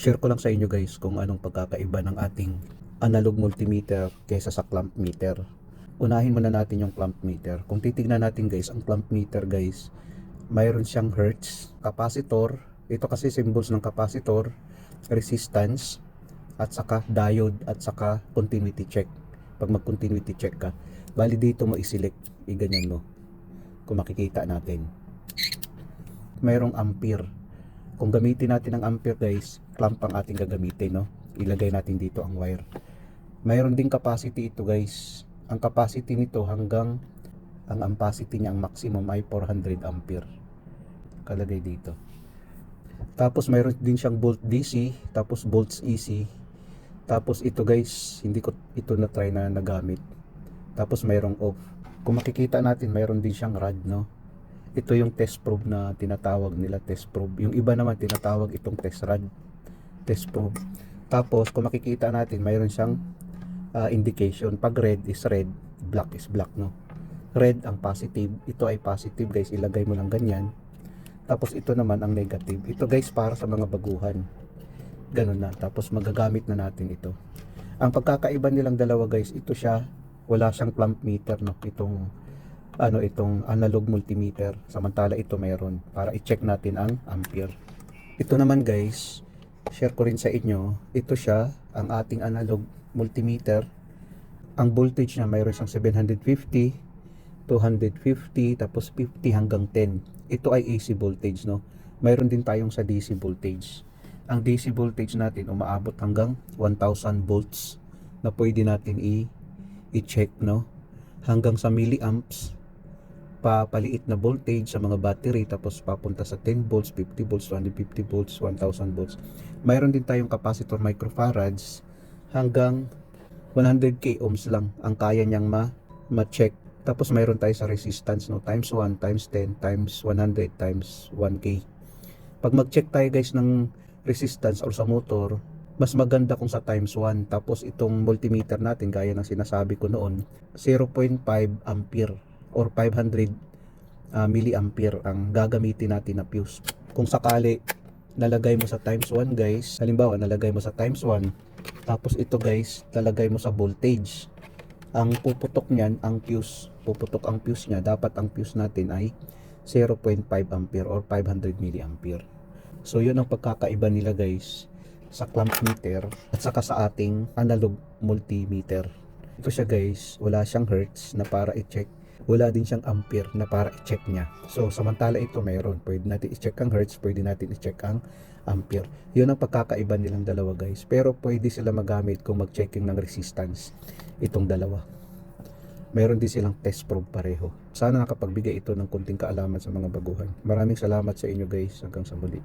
share ko lang sa inyo guys kung anong pagkakaiba ng ating analog multimeter kaysa sa clamp meter. Unahin muna natin yung clamp meter. Kung titignan natin guys, ang clamp meter guys, mayroon siyang hertz, capacitor, ito kasi symbols ng capacitor, resistance, at saka diode, at saka continuity check. Pag mag continuity check ka, bali dito mo i-select, i-ganyan mo. Kung makikita natin, mayroong ampere. Kung gamitin natin ang ampere guys, clamp ang ating gagamitin, no? Ilagay natin dito ang wire. Mayroon ding capacity ito guys. Ang capacity nito hanggang ang ampacity niya, ang maximum ay 400 ampere. Kalagay dito. Tapos mayroon din siyang volt DC, tapos volts EC. Tapos ito guys, hindi ko ito na try na nagamit. Tapos mayroong off. Kung makikita natin, mayroon din siyang rod, no? Ito yung test probe na tinatawag nila, test probe. Yung iba naman tinatawag itong test rod, test probe. Tapos kung makikita natin, mayroon siyang indication. Pag red is red, black is black, no? Red ang positive, ito ay positive guys, ilagay mo lang ganyan. Tapos ito naman ang negative. Ito guys para sa mga baguhan. Ganun na. Tapos magagamit na natin ito. Ang pagkakaiba nilang dalawa guys, ito siya, wala siyang clamp meter, no? Itong analog multimeter, samantala ito mayroon para i-check natin ang ampere. Ito naman guys, share ko rin sa inyo, ito siya ang ating analog multimeter. Ang voltage niya mayroon siyang 750, 250, tapos 50 hanggang 10. Ito ay AC voltage, no? Mayroon din tayong sa DC voltage. Ang DC voltage natin umaabot hanggang 1000 volts na pwede natin i-check, no? Hanggang sa milliamps, papaliit na voltage sa mga battery, tapos papunta sa 10 volts, 50 volts, 250 volts, 1000 volts. Mayroon din tayong capacitor microfarads hanggang 100k ohms lang ang kaya niyang ma-check. Tapos mayroon tayo sa resistance, no, times 1, times 10, times 100, times 1k. Pag mag-check tayo guys ng resistance or sa motor, mas maganda kung sa times 1. Tapos itong multimeter natin, gaya ng sinasabi ko noon, 0.5 ampere or 500 milliampere ang gagamitin natin na fuse. Kung sakali nalagay mo sa times 1 guys, halimbawa nalagay mo sa times 1, tapos ito guys nalagay mo sa voltage, ang puputok niyan ang fuse, puputok ang fuse niya. Dapat ang fuse natin ay 0.5 ampere or 500 milliampere. So yun ang pagkakaiba nila guys sa clamp meter at saka sa ating analog multimeter. Ito siya guys, wala siyang hertz na para i-check, wala din siyang ampere na para i-check niya. So samantala ito mayroon, pwede natin i-check ang hertz, pwede natin i-check ang ampere. Yun ang pagkakaiba nilang dalawa guys, pero pwede sila magamit kung mag-checking ng resistance. Itong dalawa, mayroon din silang test probe pareho. Sana nakapagbigay ito ng kunting kaalaman sa mga baguhan. Maraming salamat sa inyo guys, hanggang sa muli.